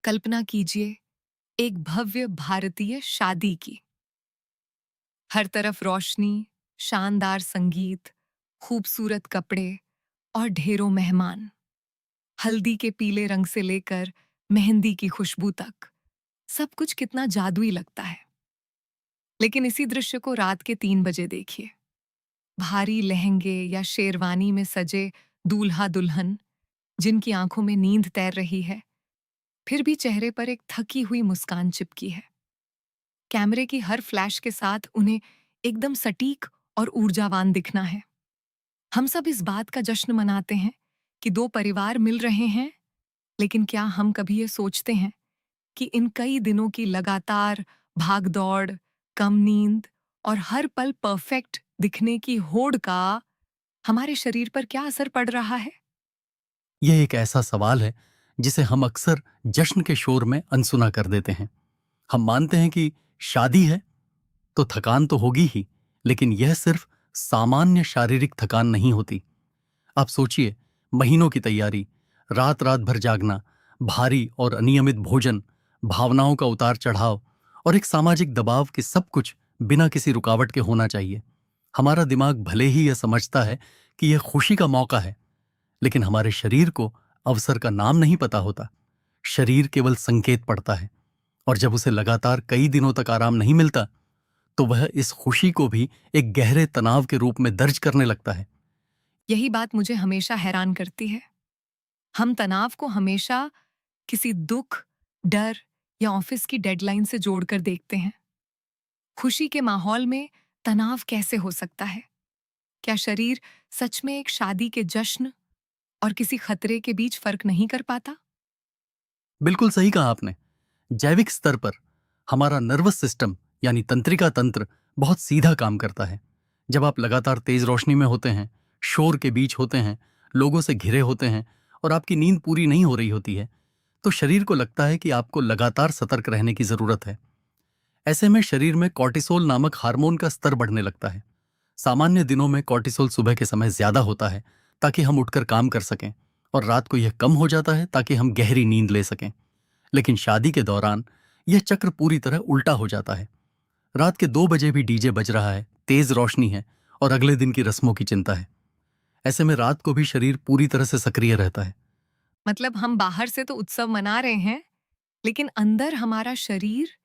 कल्पना कीजिए एक भव्य भारतीय शादी की। हर तरफ रोशनी, शानदार संगीत, खूबसूरत कपड़े और ढेरों मेहमान। हल्दी के पीले रंग से लेकर मेहंदी की खुशबू तक सब कुछ कितना जादुई लगता है। लेकिन इसी दृश्य को रात के 3 बजे देखिए। भारी लहंगे या शेरवानी में सजे दूल्हा दुल्हन, जिनकी आंखों में नींद तैर रही है, फिर भी चेहरे पर एक थकी हुई मुस्कान चिपकी है। कैमरे की हर फ्लैश के साथ उन्हें एकदम सटीक और ऊर्जावान दिखना है। हम सब इस बात का जश्न मनाते हैं कि दो परिवार मिल रहे हैं, लेकिन क्या हम कभी ये सोचते हैं कि इन कई दिनों की लगातार भाग-दौड़, कम नींद और हर पल परफेक्ट दिखने की होड़ का हमारे शरीर पर क्या असर पड़ रहा है? यह एक ऐसा सवाल है जिसे हम अक्सर जश्न के शोर में अनसुना कर देते हैं। हम मानते हैं कि शादी है तो थकान तो होगी ही, लेकिन यह सिर्फ सामान्य शारीरिक थकान नहीं होती। आप सोचिए, महीनों की तैयारी, रात रात भर जागना, भारी और अनियमित भोजन, भावनाओं का उतार चढ़ाव और एक सामाजिक दबाव कि सब कुछ बिना किसी रुकावट के होना चाहिए। हमारा दिमाग भले ही यह समझता है कि यह खुशी का मौका है, लेकिन हमारे शरीर को अवसर का नाम नहीं पता होता। शरीर केवल संकेत पड़ता है, और जब उसे लगातार कई दिनों तक आराम नहीं मिलता, तो वह इस खुशी को भी एक गहरे तनाव के रूप में दर्ज करने लगता है। यही बात मुझे हमेशा हैरान करती है। हम तनाव को हमेशा किसी दुख, डर या ऑफिस की डेडलाइन से जोड़कर देखते हैं। खुशी के माहौल में तनाव कैसे हो सकता है? क्या शरीर सच में एक शादी के जश्न और किसी खतरे के बीच फर्क नहीं कर पाता? बिल्कुल सही कहा आपने। जैविक स्तर पर हमारा नर्वस सिस्टम यानी तंत्रिका तंत्र बहुत सीधा काम करता है। जब आप लगातार तेज रोशनी में होते हैं, शोर के बीच होते हैं, लोगों से घिरे होते हैं और आपकी नींद पूरी नहीं हो रही होती है, तो शरीर को लगता है कि आपको लगातार सतर्क रहने की जरूरत है। ऐसे में शरीर में कॉर्टिसोल नामक हार्मोन का स्तर बढ़ने लगता है। सामान्य दिनों में कॉर्टिसोल सुबह के समय ज्यादा होता है ताकि हम उठकर काम कर सकें, और रात को यह कम हो जाता है ताकि हम गहरी नींद ले सकें। लेकिन शादी के दौरान यह चक्र पूरी तरह उल्टा हो जाता है। रात के 2 बजे भी डीजे बज रहा है, तेज रोशनी है और अगले दिन की रस्मों की चिंता है। ऐसे में रात को भी शरीर पूरी तरह से सक्रिय रहता है। मतलब हम बाहर से तो उत्सव मना रहे हैं, लेकिन अंदर हमारा शरीर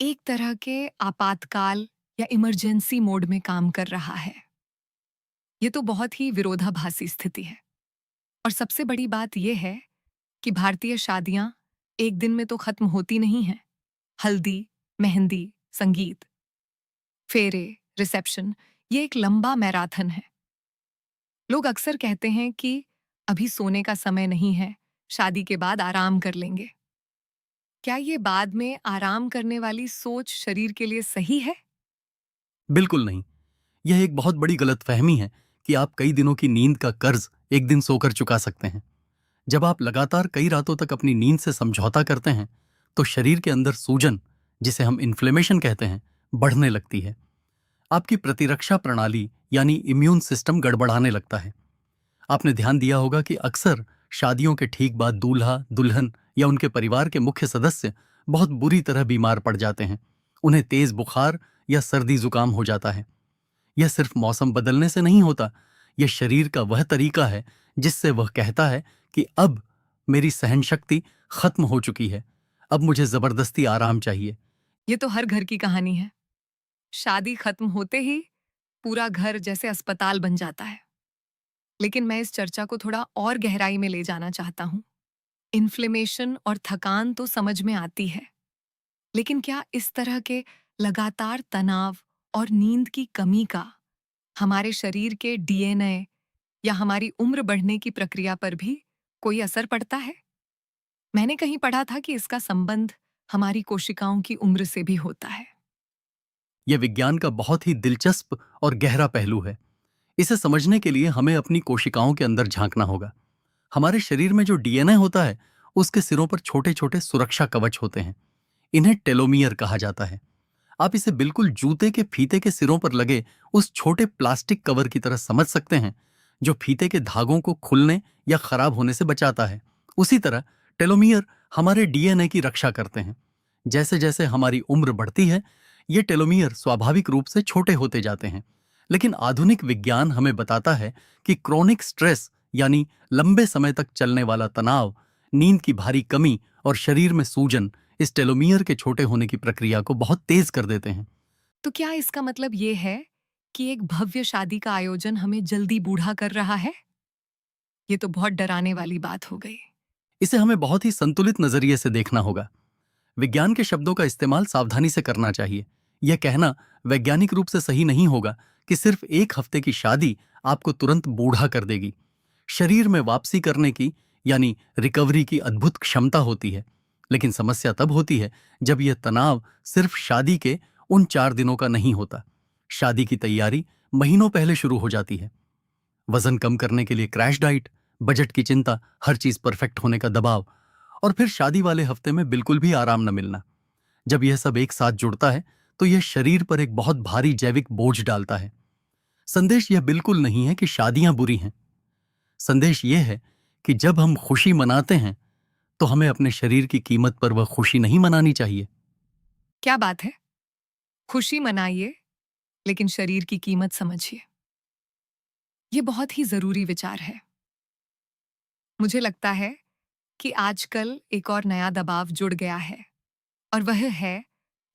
एक तरह के आपातकाल या इमरजेंसी मोड में काम कर रहा है। ये तो बहुत ही विरोधाभासी स्थिति है। और सबसे बड़ी बात यह है कि भारतीय शादियां एक दिन में तो खत्म होती नहीं हैं। हल्दी, मेहंदी, संगीत, फेरे, रिसेप्शन, ये एक लंबा मैराथन है। लोग अक्सर कहते हैं कि अभी सोने का समय नहीं है, शादी के बाद आराम कर लेंगे। क्या ये बाद में आराम करने वाली सोच शरीर के लिए सही है? बिल्कुल नहीं। यह एक बहुत बड़ी गलतफहमी है कि आप कई दिनों की नींद का कर्ज एक दिन सोकर चुका सकते हैं। जब आप लगातार कई रातों तक अपनी नींद से समझौता करते हैं, तो शरीर के अंदर सूजन, जिसे हम इन्फ्लेमेशन कहते हैं, बढ़ने लगती है। आपकी प्रतिरक्षा प्रणाली यानी इम्यून सिस्टम गड़बड़ाने लगता है। आपने ध्यान दिया होगा कि अक्सर शादियों के ठीक बाद दूल्हा दुल्हन या उनके परिवार के मुख्य सदस्य बहुत बुरी तरह बीमार पड़ जाते हैं। उन्हें तेज बुखार या सर्दी जुकाम हो जाता है। यह सिर्फ मौसम बदलने से नहीं होता, यह शरीर का वह तरीका है जिससे वह कहता है कि अब मेरी सहन शक्ति खत्म हो चुकी है, अब मुझे जबरदस्ती आराम चाहिए। ये तो हर घर की कहानी है। शादी खत्म होते ही पूरा घर जैसे अस्पताल बन जाता है। लेकिन मैं इस चर्चा को थोड़ा और गहराई में ले जाना चाहता हूँ। इन्फ्लेमेशन और थकान तो समझ में आती है, लेकिन क्या इस तरह के लगातार तनाव और नींद की कमी का हमारे शरीर के डीएनए या हमारी उम्र बढ़ने की प्रक्रिया पर भी कोई असर पड़ता है? मैंने कहीं पढ़ा था कि इसका संबंध हमारी कोशिकाओं की उम्र से भी होता है। यह विज्ञान का बहुत ही दिलचस्प और गहरा पहलू है। इसे समझने के लिए हमें अपनी कोशिकाओं के अंदर झांकना होगा। हमारे शरीर में जो डीएनए होता है, उसके सिरों पर छोटे छोटे सुरक्षा कवच होते हैं। इन्हें टेलोमियर कहा जाता है। आप इसे बिल्कुल जूते के फीते के सिरों पर लगे उस छोटे प्लास्टिक कवर की तरह समझ सकते हैं, जो फीते के धागों को खुलने या खराब होने से बचाता है। उसी तरह टेलोमियर हमारे डीएनए की रक्षा करते हैं। जैसे जैसे हमारी उम्र बढ़ती है, ये टेलोमियर स्वाभाविक रूप से छोटे होते जाते हैं। लेकिन आधुनिक विज्ञान हमें बताता है कि क्रोनिक स्ट्रेस यानी लंबे समय तक चलने वाला तनाव, नींद की भारी कमी और शरीर में सूजन इस टेलोमियर के छोटे होने की प्रक्रिया को बहुत तेज कर देते हैं। तो क्या इसका मतलब ये है कि एक भव्य शादी का आयोजन हमें जल्दी बूढ़ा कर रहा है? ये तो बहुत डराने वाली बात हो गई। इसे हमें बहुत ही संतुलित नजरिए से देखना होगा। विज्ञान के शब्दों का इस्तेमाल सावधानी से करना चाहिए। यह कहना वैज्ञानिक रूप से सही नहीं होगा कि सिर्फ एक हफ्ते की शादी आपको तुरंत बूढ़ा कर देगी। शरीर में वापसी करने की यानी रिकवरी की अद्भुत क्षमता होती है। लेकिन समस्या तब होती है जब यह तनाव सिर्फ शादी के उन 4 दिनों का नहीं होता। शादी की तैयारी महीनों पहले शुरू हो जाती है। वजन कम करने के लिए क्रैश डाइट, बजट की चिंता, हर चीज परफेक्ट होने का दबाव, और फिर शादी वाले हफ्ते में बिल्कुल भी आराम न मिलना। जब यह सब एक साथ जुड़ता है तो यह शरीर पर एक बहुत भारी जैविक बोझ डालता है। संदेश यह बिल्कुल नहीं है कि शादियां बुरी हैं। संदेश यह है कि जब हम खुशी मनाते हैं तो हमें अपने शरीर की कीमत पर वह खुशी नहीं मनानी चाहिए। क्या बात है? खुशी मनाइए, लेकिन शरीर की कीमत समझिए। ये बहुत ही जरूरी विचार है। मुझे लगता है कि आजकल एक और नया दबाव जुड़ गया है, और वह है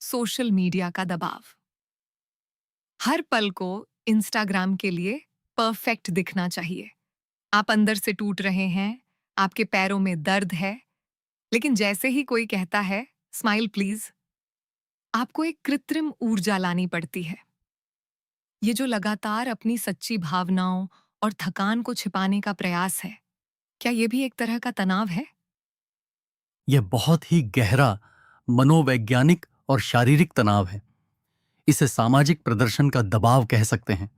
सोशल मीडिया का दबाव। हर पल को इंस्टाग्राम के लिए परफेक्ट दिखना चाहिए। आप अंदर से टूट रहे हैं, आपके पैरों में दर्द है, लेकिन जैसे ही कोई कहता है स्माइल प्लीज, आपको एक कृत्रिम ऊर्जा लानी पड़ती है। ये जो लगातार अपनी सच्ची भावनाओं और थकान को छिपाने का प्रयास है, क्या ये भी एक तरह का तनाव है? यह बहुत ही गहरा मनोवैज्ञानिक और शारीरिक तनाव है। इसे सामाजिक प्रदर्शन का दबाव कह सकते हैं।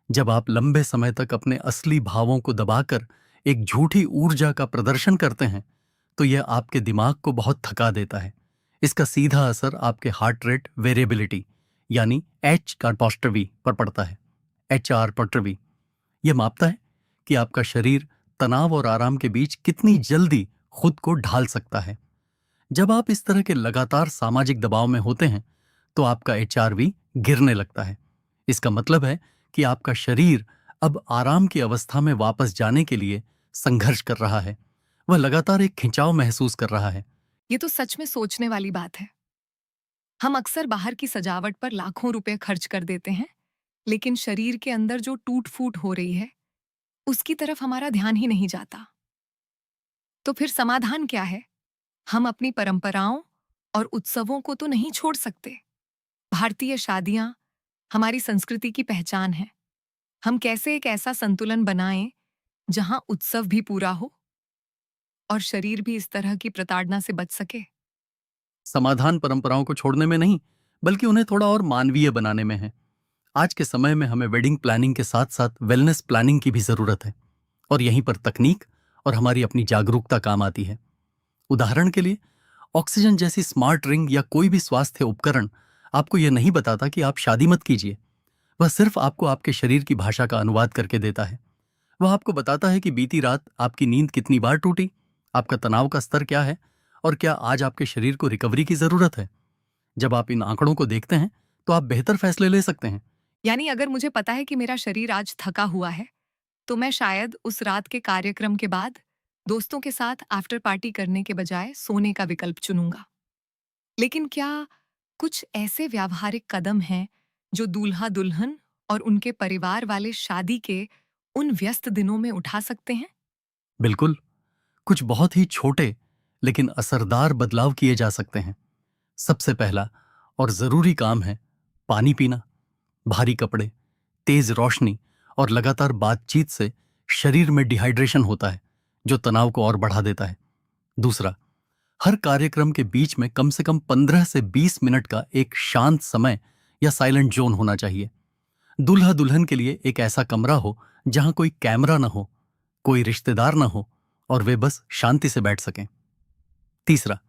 जब आप लंबे समय तक अपने असली भावों को दबाकर एक झूठी ऊर्जा का प्रदर्शन करते हैं तो यह आपके दिमाग को बहुत थका देता है। इसका सीधा असर आपके हार्ट रेट वेरिएबिलिटी यानी एच कार्पोस्ट्रवी पर पड़ता है। HR पॉट्रवी यह मापता है कि आपका शरीर तनाव और आराम के बीच कितनी जल्दी खुद को ढाल सकता है। जब आप इस तरह के लगातार सामाजिक दबाव में होते हैं तो आपका HRV गिरने लगता है। इसका मतलब है कि आपका शरीर अब आराम की अवस्था में वापस जाने के लिए संघर्ष कर रहा है। वह लगातार एक खिंचाव महसूस कर रहा है। ये तो सच में सोचने वाली बात है। हम अक्सर बाहर की सजावट पर लाखों रुपए खर्च कर देते हैं, लेकिन शरीर के अंदर जो टूट फूट हो रही है उसकी तरफ हमारा ध्यान ही नहीं जाता। तो फिर समाधान क्या है? हम अपनी परंपराओं और उत्सवों को तो नहीं छोड़ सकते। भारतीय शादियां हमारी संस्कृति की पहचान है। हम कैसे एक ऐसा संतुलन बनाएं जहां उत्सव भी पूरा हो और शरीर भी इस तरह की प्रताड़ना से बच सके? समाधान परंपराओं को छोड़ने में नहीं, बल्कि उन्हें थोड़ा और मानवीय बनाने में है। आज के समय में हमें वेडिंग प्लानिंग के साथ साथ वेलनेस प्लानिंग की भी जरूरत है, और यहीं पर तकनीक और हमारी अपनी जागरूकता काम आती है। उदाहरण के लिए, ऑक्सीजन जैसी स्मार्ट रिंग या कोई भी स्वास्थ्य उपकरण आपको यह नहीं बताता कि आप शादी मत कीजिए। वह सिर्फ आपको आपके शरीर की भाषा का अनुवाद करके देता है। वह आपको बताता है कि बीती रात आपकी नींद कितनी बार टूटी, आपका तनाव का स्तर क्या है, और क्या आज आपके शरीर को रिकवरी की जरूरत है। जब आप इन आंकड़ों को देखते हैं तो आप बेहतर फैसले ले सकते हैं। यानी अगर मुझे पता है कि मेरा शरीर आज थका हुआ है, तो मैं शायद उस रात के कार्यक्रम के बाद दोस्तों के साथ आफ्टर पार्टी करने के बजाय सोने का विकल्प चुनूंगा। लेकिन क्या कुछ ऐसे व्यावहारिक कदम हैं जो दूल्हा दुल्हन और उनके परिवार वाले शादी के उन व्यस्त दिनों में उठा सकते हैं? बिल्कुल, कुछ बहुत ही छोटे लेकिन असरदार बदलाव किए जा सकते हैं। सबसे पहला और जरूरी काम है पानी पीना। भारी कपड़े, तेज रोशनी और लगातार बातचीत से शरीर में डिहाइड्रेशन होता है, जो तनाव को और बढ़ा देता है। दूसरा, हर कार्यक्रम के बीच में कम से कम 15 से 20 मिनट का एक शांत समय या साइलेंट जोन होना चाहिए। दूल्हा दुल्हन के लिए एक ऐसा कमरा हो जहां कोई कैमरा न हो, कोई रिश्तेदार न हो, और वे बस शांति से बैठ सकें। तीसरा,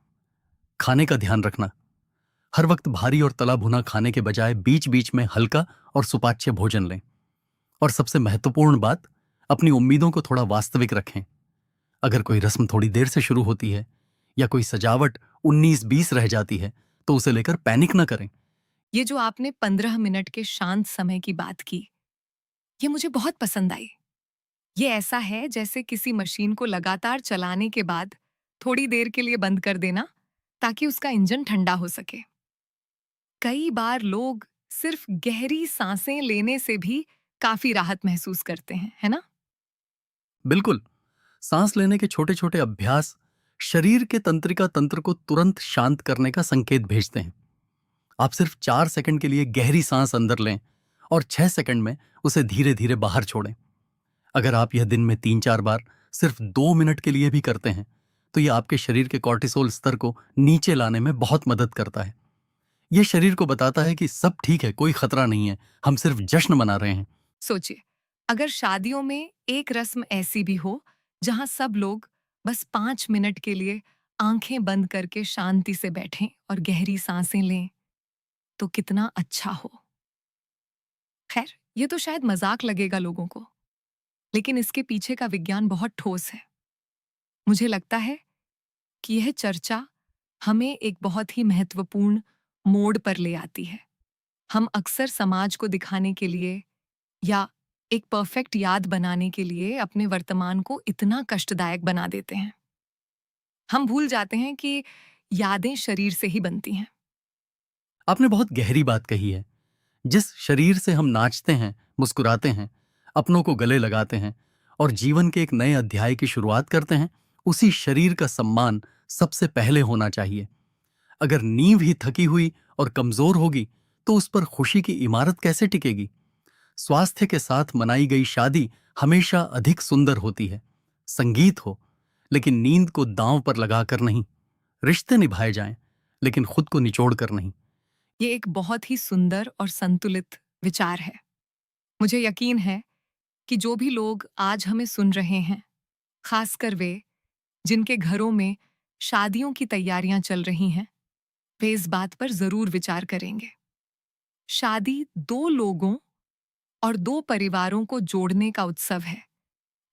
खाने का ध्यान रखना। हर वक्त भारी और तला भुना खाने के बजाय बीच बीच में हल्का और सुपाच्य भोजन लें। और सबसे महत्वपूर्ण बात, अपनी उम्मीदों को थोड़ा वास्तविक रखें। अगर कोई रस्म थोड़ी देर से शुरू होती है या कोई सजावट 19-20 रह जाती है तो उसे लेकर पैनिक न करें। ये जो आपने 15 मिनट के शांत समय की बात की, ये मुझे बहुत पसंद आई। ये ऐसा है जैसे किसी मशीन को लगातार चलाने के बाद थोड़ी देर के लिए बंद कर देना ताकि उसका इंजन ठंडा हो सके। कई बार लोग सिर्फ गहरी सांसें लेने से भी काफी राहत महसूस करते हैं, है ना? बिल्कुल, सांस लेने के छोटे छोटे अभ्यास शरीर के तंत्रिका तंत्र को तुरंत शांत करने का संकेत भेजते हैं। आप सिर्फ 4 सेकंड के लिए गहरी सांस अंदर लें और 6 सेकंड में उसे धीरे धीरे बाहर छोड़ें। अगर आप यह दिन में 3-4 बार सिर्फ 2 मिनट के लिए भी करते हैं तो यह आपके शरीर के कॉर्टिसोल स्तर को नीचे लाने में बहुत मदद करता है। यह शरीर को बताता है कि सब ठीक है, कोई खतरा नहीं है, हम सिर्फ जश्न मना रहे हैं। सोचिए, अगर शादियों में एक रस्म ऐसी भी हो जहां सब लोग बस 5 मिनट के लिए आंखें बंद करके शांति से बैठें और गहरी सांसें लें, तो कितना अच्छा हो। खैर, ये तो शायद मजाक लगेगा लोगों को, लेकिन इसके पीछे का विज्ञान बहुत ठोस है। मुझे लगता है कि यह चर्चा हमें एक बहुत ही महत्वपूर्ण मोड़ पर ले आती है। हम अक्सर समाज को दिखाने के लिए या एक परफेक्ट याद बनाने के लिए अपने वर्तमान को इतना कष्टदायक बना देते हैं। हम भूल जाते हैं कि यादें शरीर से ही बनती हैं। आपने बहुत गहरी बात कही है। जिस शरीर से हम नाचते हैं, मुस्कुराते हैं, अपनों को गले लगाते हैं और जीवन के एक नए अध्याय की शुरुआत करते हैं, उसी शरीर का सम्मान सबसे पहले होना चाहिए। अगर नींव ही थकी हुई और कमजोर होगी तो उस पर खुशी की इमारत कैसे टिकेगी? स्वास्थ्य के साथ मनाई गई शादी हमेशा अधिक सुंदर होती है। संगीत हो, लेकिन नींद को दांव पर लगाकर नहीं। रिश्ते निभाए जाएं, लेकिन खुद को निचोड़ कर नहीं। ये एक बहुत ही सुंदर और संतुलित विचार है। मुझे यकीन है कि जो भी लोग आज हमें सुन रहे हैं, खासकर वे जिनके घरों में शादियों की तैयारियां चल रही हैं, वे इस बात पर जरूर विचार करेंगे। शादी दो लोगों और दो परिवारों को जोड़ने का उत्सव है।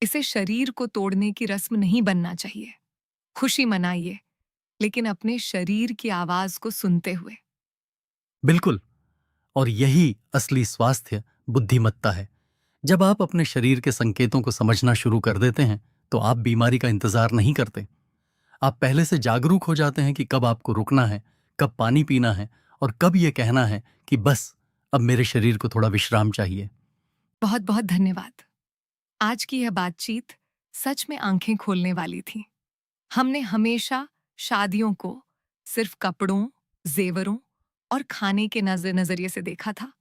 इसे शरीर को तोड़ने की रस्म नहीं बनना चाहिए। खुशी मनाइए, लेकिन अपने शरीर की आवाज को सुनते हुए। बिल्कुल, और यही असली स्वास्थ्य बुद्धिमत्ता है। जब आप अपने शरीर के संकेतों को समझना शुरू कर देते हैं तो आप बीमारी का इंतजार नहीं करते। आप पहले से जागरूक हो जाते हैं कि कब आपको रुकना है, कब पानी पीना है और कब यह कहना है कि बस अब मेरे शरीर को थोड़ा विश्राम चाहिए। बहुत बहुत धन्यवाद। आज की यह बातचीत सच में आंखें खोलने वाली थी। हमने हमेशा शादियों को सिर्फ कपड़ों, जेवरों और खाने के नजरिए से देखा था,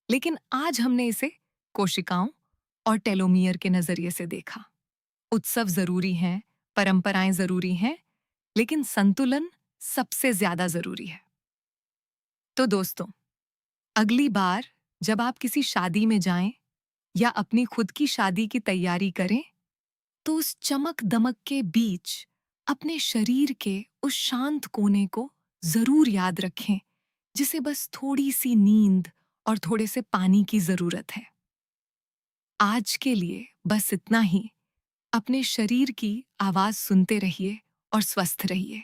लेकिन आज हमने इसे कोशिकाओं और टेलोमियर के नजरिए से देखा। उत्सव जरूरी हैं, परंपराएं जरूरी हैं, लेकिन संतुलन सबसे ज्यादा जरूरी है। तो दोस्तों, अगली बार जब आप किसी शादी में जाएं या अपनी खुद की शादी की तैयारी करें, तो उस चमक दमक के बीच अपने शरीर के उस शांत कोने को जरूर याद रखें, जिसे बस थोड़ी सी नींद और थोड़े से पानी की जरूरत है। आज के लिए बस इतना ही। अपने शरीर की आवाज सुनते रहिए और स्वस्थ रहिए।